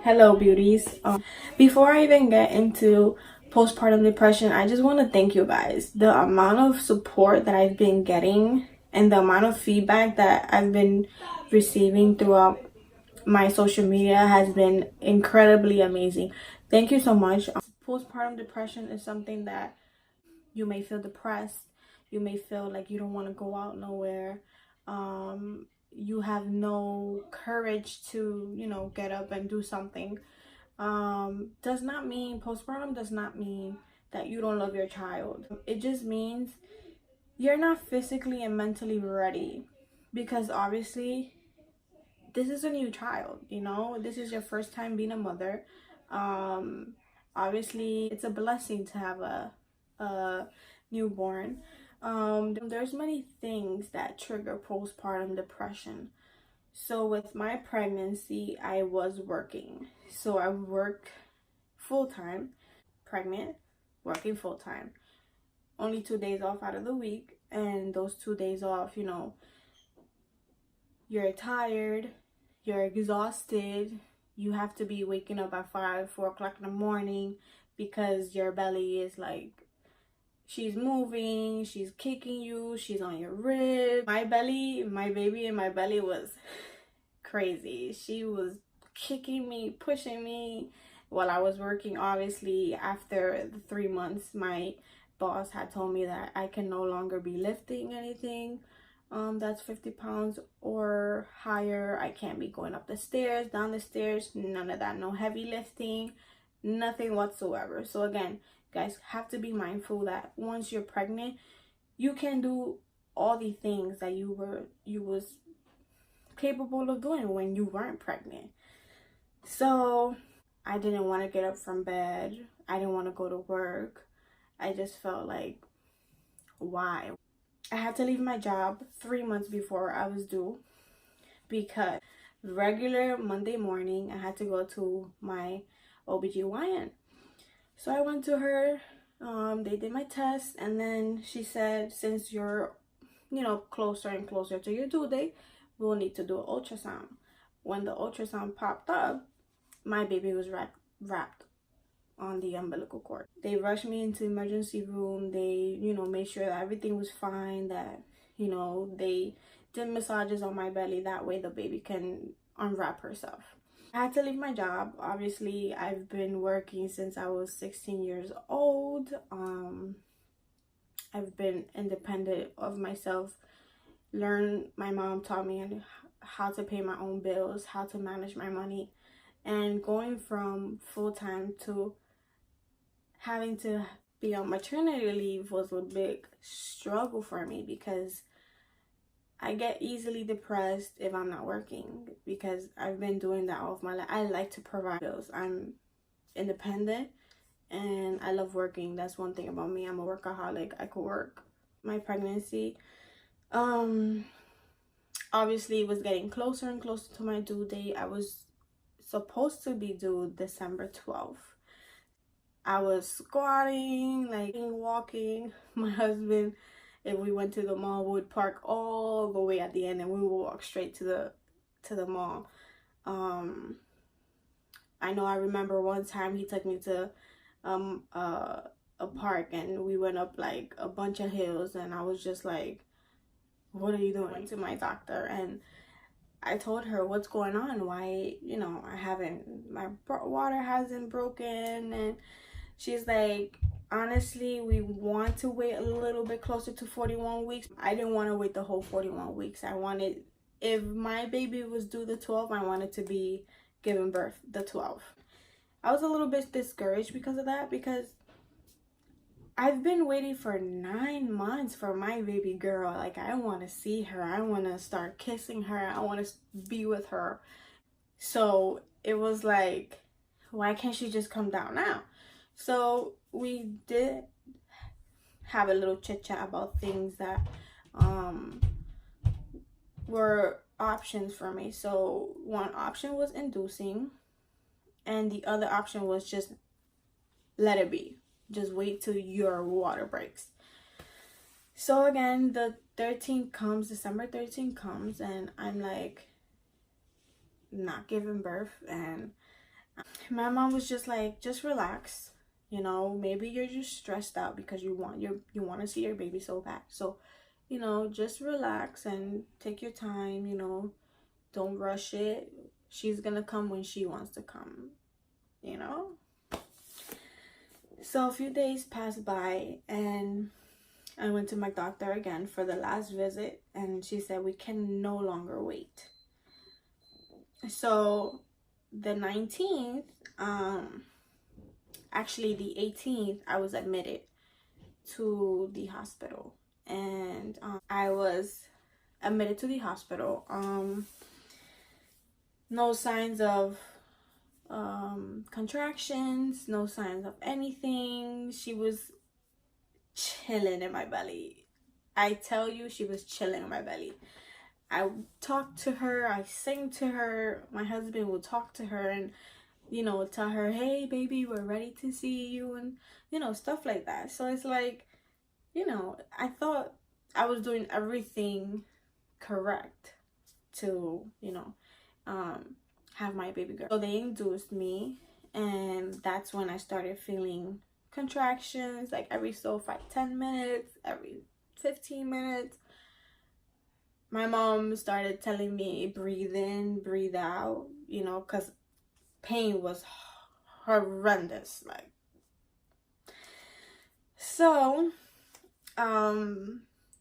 Hello, beauties. Before I even get into postpartum depression, I just want to thank you guys. The amount of support that I've been getting and the amount of feedback that I've been receiving throughout my social media has been incredibly amazing. Thank you so much. Postpartum depression is something that you may feel depressed. You may feel like you don't want to go out nowhere. You have no courage to, get up and do something. Does not mean postpartum does not mean that you don't love your child. It just means you're not physically and mentally ready, because obviously this is a new child, this is your first time being a mother. Obviously it's a blessing to have a newborn. There's many things that trigger postpartum depression. So with my pregnancy, I was working. So I work full-time, pregnant, working full-time. Only 2 days off out of the week. And those 2 days off, you're tired, you're exhausted. You have to be waking up at 4 o'clock in the morning because your belly is like, she's moving, she's kicking you, she's on your rib. My baby in my belly was crazy. She was kicking me, pushing me while I was working. Obviously, after the 3 months, my boss had told me that I can no longer be lifting anything that's 50 pounds or higher. I can't be going up the stairs, down the stairs, none of that. No heavy lifting, nothing whatsoever. So again, guys, have to be mindful that once you're pregnant, you can do all the things that you was capable of doing when you weren't pregnant. So I didn't want to get up from bed. I didn't want to go to work. I just felt like, why? I had to leave my job 3 months before I was due, because regular Monday morning I had to go to my OBGYN. So I went to her, they did my test, and then she said, since you're, closer and closer to your due date, we'll need to do an ultrasound. When the ultrasound popped up, my baby was wrapped on the umbilical cord. They rushed me into emergency room. They, made sure that everything was fine, that, they did massages on my belly. That way the baby can unwrap herself. I had to leave my job. Obviously, I've been working since I was 16 years old. I've been independent of myself. My mom taught me how to pay my own bills, how to manage my money. And going from full-time to having to be on maternity leave was a big struggle for me, because I get easily depressed if I'm not working, because I've been doing that all of my life. I like to provide bills. I'm independent and I love working. That's one thing about me. I'm a workaholic. I could work. My pregnancy, obviously it was getting closer and closer to my due date. I was supposed to be due December 12th. I was squatting, like walking. My husband, if we went to the mall, we would park all the way at the end and we would walk straight to the mall. I know I remember one time he took me to a park and we went up like a bunch of hills, and I was just like, what are you doing? I went to my doctor and I told her what's going on, why, my water hasn't broken. And she's like, honestly, we want to wait a little bit closer to 41 weeks. I didn't want to wait the whole 41 weeks. I wanted, if my baby was due the 12th, I wanted to be giving birth the 12th. I was a little bit discouraged because of that, because I've been waiting for 9 months for my baby girl. Like, I want to see her. I want to start kissing her. I want to be with her. So it was like, why can't she just come down now? So we did have a little chit chat about things that were options for me. So one option was inducing, and the other option was just let it be. Just wait till your water breaks. So again, the 13th comes, December 13th comes, and I'm like not giving birth, and My mom was just like, just relax. You know, maybe you're just stressed out because you want to see your baby so bad. So, you know, just relax and take your time, you know. Don't rush it. She's gonna come when she wants to come, you know? So a few days passed by and I went to my doctor again for the last visit, and she said we can no longer wait. So the 19th, actually the 18th, I was admitted to the hospital, and I was admitted to the hospital. No signs of contractions, no signs of anything. She was chilling in my belly. I tell you, she was chilling in my belly. I talked to her, I sang to her. My husband would talk to her and, you know, tell her, hey baby, we're ready to see you, and, you know, stuff like that. So it's like, you know, I thought I was doing everything correct to, you know, have my baby girl. So they induced me, and that's when I started feeling contractions, like every 10 minutes, every 15 minutes. My mom started telling me breathe in, breathe out, you know, because pain was horrendous. Like, so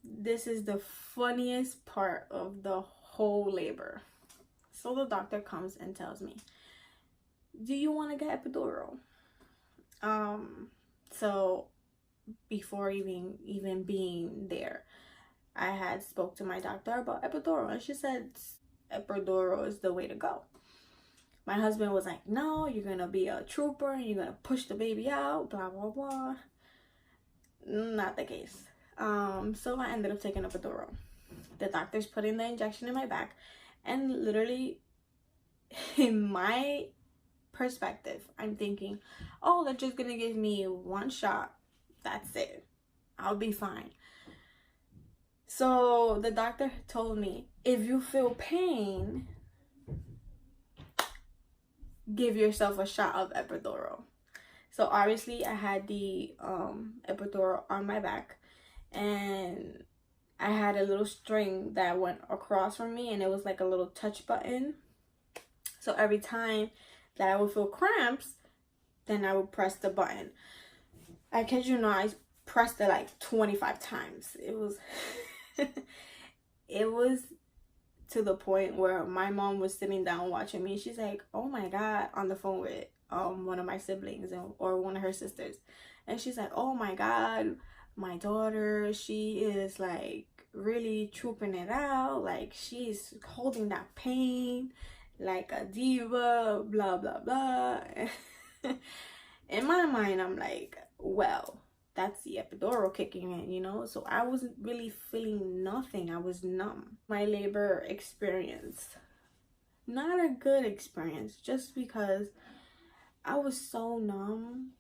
this is the funniest part of the whole labor. So the doctor comes and tells me, do you want to get epidural? So before even being there, I had spoke to my doctor about epidural, and she said epidural is the way to go. My husband was like, no, you're gonna be a trooper and you're gonna push the baby out, blah blah blah. Not the case. So I ended up taking epidural. The doctor's putting the injection in my back, and literally, in my perspective, I'm thinking, oh, they're just gonna give me one shot, that's it, I'll be fine. So the doctor told me, if you feel pain, give yourself a shot of epidural. So obviously I had the epidural on my back, and I had a little string that went across from me, and it was like a little touch button. So every time that I would feel cramps, then I would press the button. I kid you not, I pressed it like 25 times. It was it was to the point where my mom was sitting down watching me. She's like, oh my god, on the phone with one of my siblings or one of her sisters, and she's like, oh my god, my daughter, she is like really trooping it out, like she's holding that pain like a diva, blah blah blah. In my mind, I'm like, well, that's the epidural kicking in, you know? So I wasn't really feeling nothing. I was numb. My labor experience, not a good experience, just because I was so numb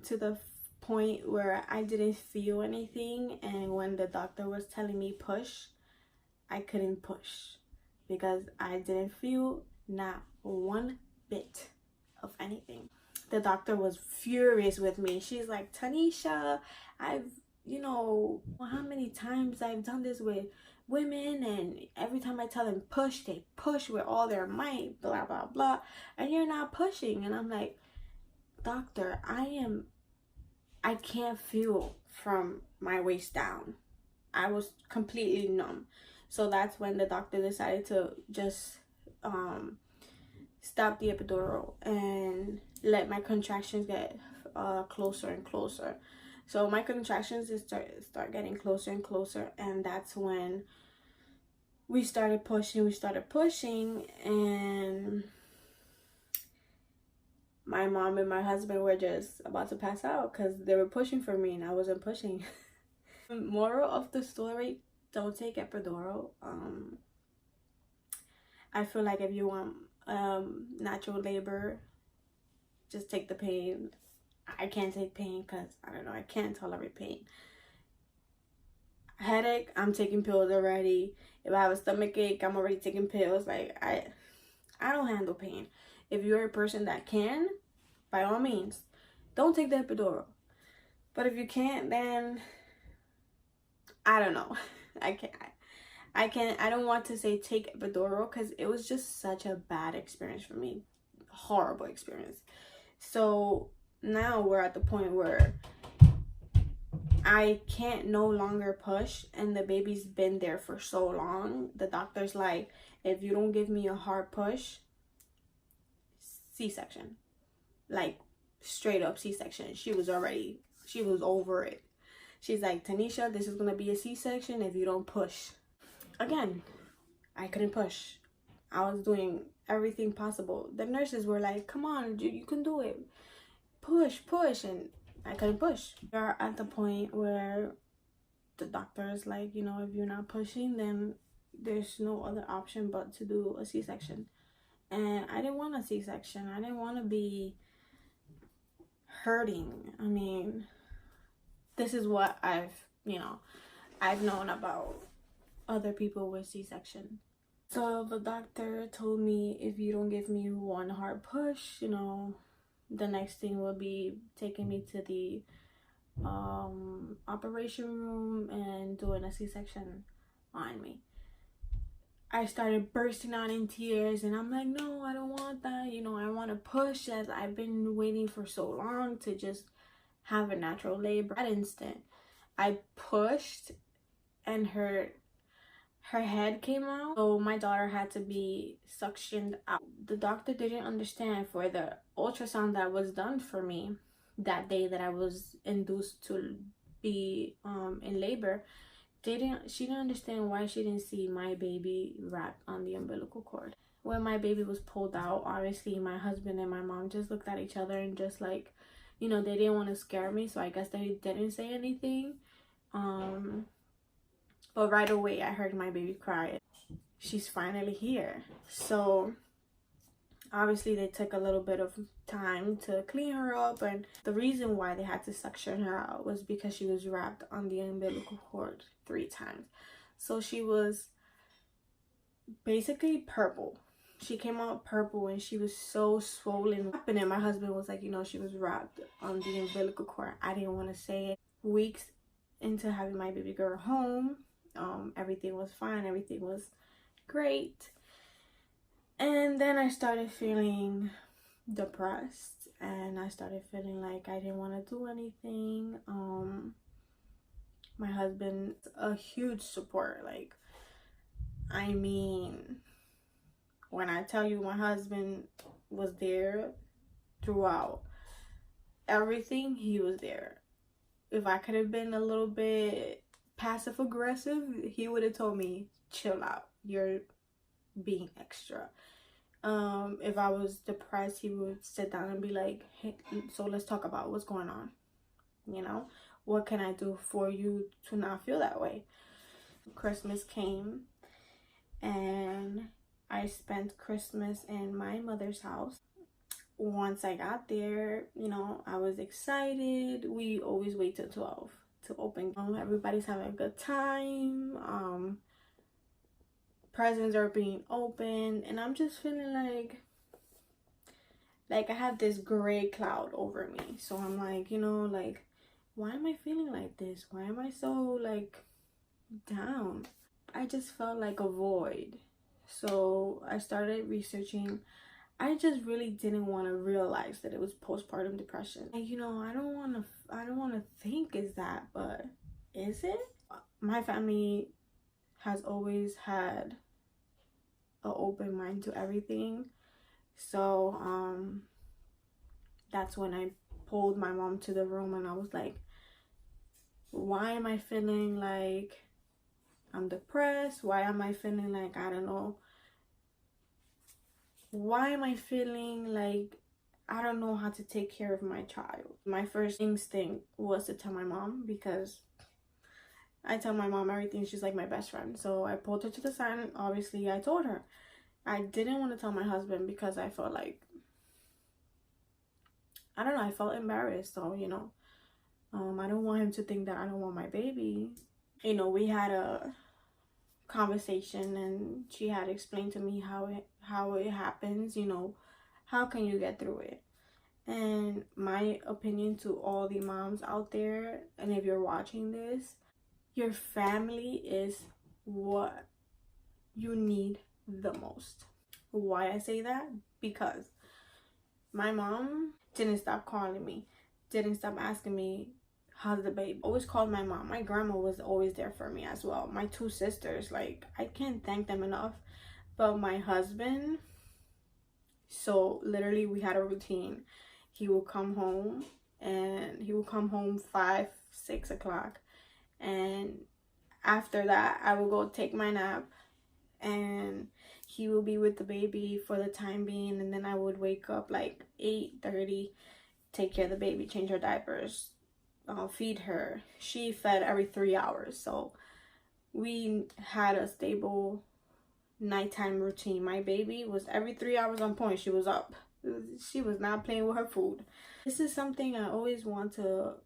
to the point where I didn't feel anything. And when the doctor was telling me push, I couldn't push because I didn't feel not one bit of anything. The doctor was furious with me. She's like, Tanisha, I've, you know, how many times I've done this with women, and every time I tell them push, they push with all their might, blah blah blah, and you're not pushing. And I'm like, doctor, I can't feel from my waist down. I was completely numb. So that's when the doctor decided to just stop the epidural and let my contractions get closer and closer. So my contractions just start getting closer and closer, and that's when we started pushing, and my mom and my husband were just about to pass out because they were pushing for me and I wasn't pushing. Moral of the story, don't take epidural. I feel like if you want natural labor, just take the pain. I can't take pain because, I don't know, I can't tolerate pain. Headache, I'm taking pills already. If I have a stomach ache, I'm already taking pills. Like, I don't handle pain. If you're a person that can, by all means, don't take the epidural. But if you can't, then I don't know. I don't want to say take epidural because it was just such a bad experience for me. Horrible experience. So now we're at the point where I can't no longer push, and the baby's been there for so long. The doctor's like, if you don't give me a hard push, C-section. Like, straight up C-section. She was over it. She's like, Tanisha, this is gonna be a C-section if you don't push. Again, I couldn't push. I was doing everything possible. The nurses were like, come on, you can do it. Push, and I couldn't push. We're at the point where the doctor is like, you know, if you're not pushing, then there's no other option but to do a C-section. And I didn't want a C-section. I didn't want to be hurting. I mean, this is what I've known about other people with C-section. So the doctor told me, if you don't give me one hard push, you know, the next thing will be taking me to the operation room and doing a C-section on me. I started bursting out in tears, and I'm like, no, I don't want that. You know, I want to push, as I've been waiting for so long to just have a natural labor. That instant, I pushed, and her head came out, so my daughter had to be suctioned out. The doctor didn't understand, for the ultrasound that was done for me that day that I was induced to be in labor. She didn't understand why she didn't see my baby wrapped on the umbilical cord. When my baby was pulled out, obviously my husband and my mom just looked at each other and just like, you know, they didn't want to scare me, so I guess they didn't say anything. But right away I heard my baby cry. She's finally here. So obviously they took a little bit of time to clean her up, and the reason why they had to suction her out was because she was wrapped on the umbilical cord 3 times. So she was basically purple. She came out purple, and she was so swollen. And my husband was like, you know, she was wrapped on the umbilical cord. I didn't want to say it. Weeks into having my baby girl home, everything was fine, everything was great. And then I started feeling depressed, and I started feeling like I didn't want to do anything. My husband's a huge support. Like, I mean, when I tell you my husband was there throughout everything, he was there. If I could have been a little bit passive aggressive, he would have told me, chill out, you're being extra. If I was depressed, he would sit down and be like, hey, so let's talk about what's going on. You know, what can I do for you to not feel that way? Christmas came, and I spent Christmas in my mother's house. Once I got there, you know, I was excited. We always wait till 12 to open. Everybody's having a good time. Presents are being opened, and I'm just feeling like I have this gray cloud over me. So I'm like, you know, like, why am I feeling like this? Why am I so like down? I just felt like a void. So I started researching. I just really didn't want to realize that it was postpartum depression. And, you know, I don't want to think is that, but is it? My family has always had an open mind to everything. So that's when I pulled my mom to the room, and I was like, why am I feeling like I'm depressed? Why am I feeling like, I don't know, why am I feeling like I don't know how to take care of my child? My first instinct was to tell my mom, because I tell my mom everything. She's like my best friend. So I pulled her to the side, and obviously I told her. I didn't want to tell my husband because I felt like, I don't know, I felt embarrassed. So, you know, I don't want him to think that I don't want my baby. You know, we had a conversation, and she had explained to me how it happens. You know, how can you get through it? And my opinion to all the moms out there, and if you're watching this, your family is what you need the most. Why I say that? Because my mom didn't stop calling me, didn't stop asking me, how's the baby? Always called my mom. My grandma was always there for me as well. My two sisters, like, I can't thank them enough. But my husband, so literally we had a routine. He would come home, and he would come home 5-6 o'clock, and after that I would go take my nap, and he will be with the baby for the time being, and then I would wake up like 8:30, take care of the baby, change her diapers, feed her. She fed every 3 hours, so we had a stable nighttime routine. My baby was every 3 hours on point. She was up. She was not playing with her food. This is something I always want to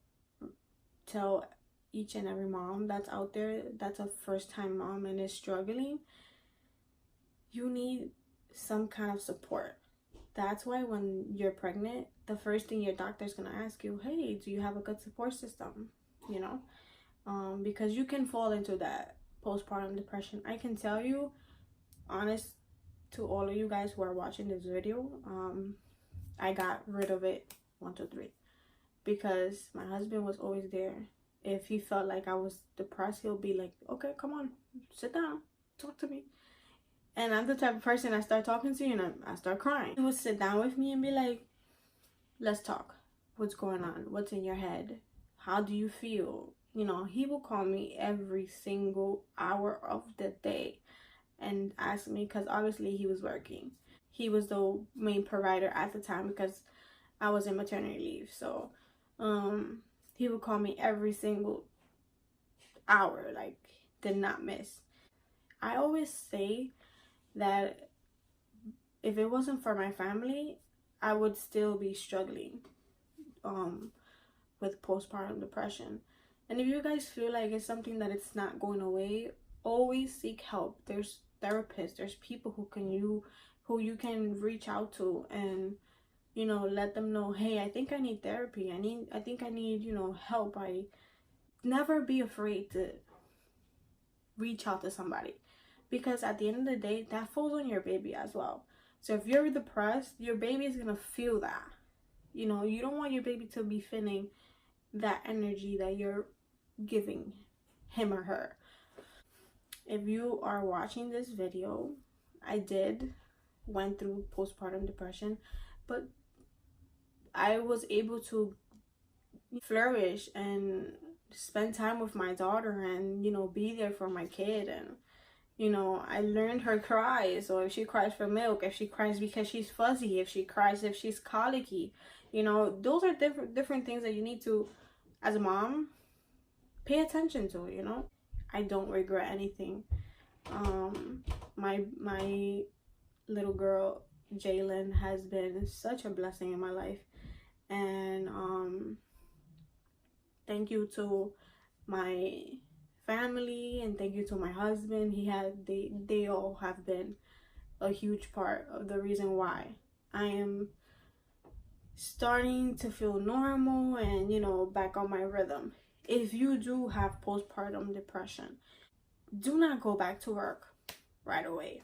tell each and every mom that's out there, that's a first-time mom and is struggling. You need some kind of support. That's why when you're pregnant, the first thing your doctor's gonna ask you, hey, do you have a good support system? You know, because you can fall into that postpartum depression. I can tell you, honest to all of you guys who are watching this video, I got rid of it 1, 2, 3, because my husband was always there. If he felt like I was depressed, he'll be like, okay, come on, sit down, talk to me. And I'm the type of person, I start talking to you and I start crying. He would sit down with me and be like, let's talk. What's going on? What's in your head? How do you feel? You know, he will call me every single hour of the day and ask me, because obviously he was working. He was the main provider at the time because I was in maternity leave. So he would call me every single hour, like, did not miss. I always say that if it wasn't for my family, I would still be struggling with postpartum depression. And if you guys feel like it's something that it's not going away, always seek help. There's therapists, there's people who you can reach out to, and you know, let them know, hey, I think I need therapy, I think I need, you know, help. I never be afraid to reach out to somebody, because at the end of the day, that falls on your baby as well. So if you're depressed, your baby is gonna feel that. You know, you don't want your baby to be feeling that energy that you're giving him or her. If you are watching this video, I went through postpartum depression, but I was able to flourish and spend time with my daughter, and you know, be there for my kid. And you know, I learned her cries. So if she cries for milk, if she cries because she's fuzzy, if she cries if she's colicky, you know, those are different things that you need to, as a mom, pay attention to. You know, I don't regret anything. My little girl Jalen has been such a blessing in my life, and thank you to my family, and thank you to my husband. They all have been a huge part of the reason why I am starting to feel normal and, you know, back on my rhythm. If you do have postpartum depression, do not go back to work right away.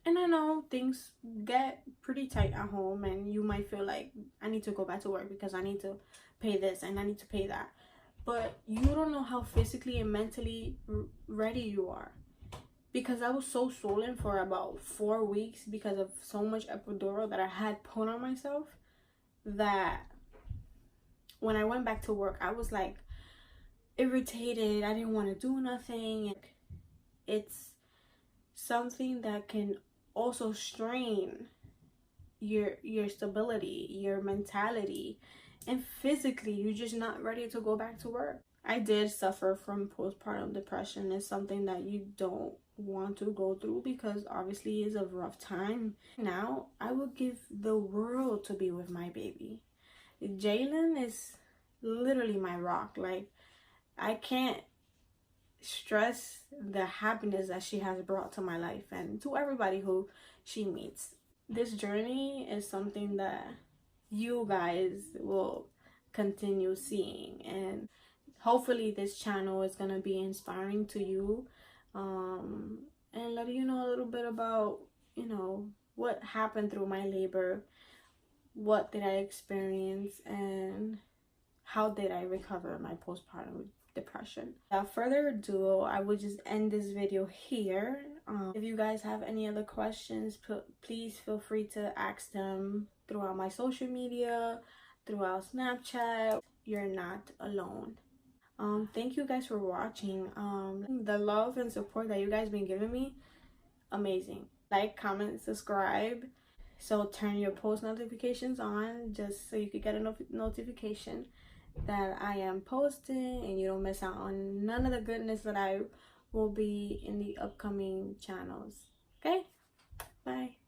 And I know things get pretty tight at home, and you might feel like, I need to go back to work because I need to pay this and I need to pay that. But you don't know how physically and mentally ready you are. Because I was so swollen for about 4 weeks because of so much epidural that I had put on myself, that when I went back to work, I was like irritated. I didn't want to do nothing. It's something that can also strain your stability, your mentality, and physically you're just not ready to go back to work. I did suffer from postpartum depression. It's something that you don't want to go through, because obviously it's a rough time. Now I would give the world to be with my baby. Jalen is literally my rock. Like, I can't stress the happiness that she has brought to my life and to everybody who she meets. this journey is something that you guys will continue seeing, and hopefully this channel is going to be inspiring to you, and let you know a little bit about, you know, what happened through my labor, what did I experience, and how did I recover my postpartum depression. Without further ado, I will just end this video here. If you guys have any other questions, please feel free to ask them throughout my social media, throughout Snapchat. You're not alone. Thank you guys for watching. The love and support that you guys been giving me, amazing. Like, comment, subscribe. So turn your post notifications on, just so you could get a notification that I am posting, and you don't miss out on none of the goodness that I will be in the upcoming channels. Okay, bye.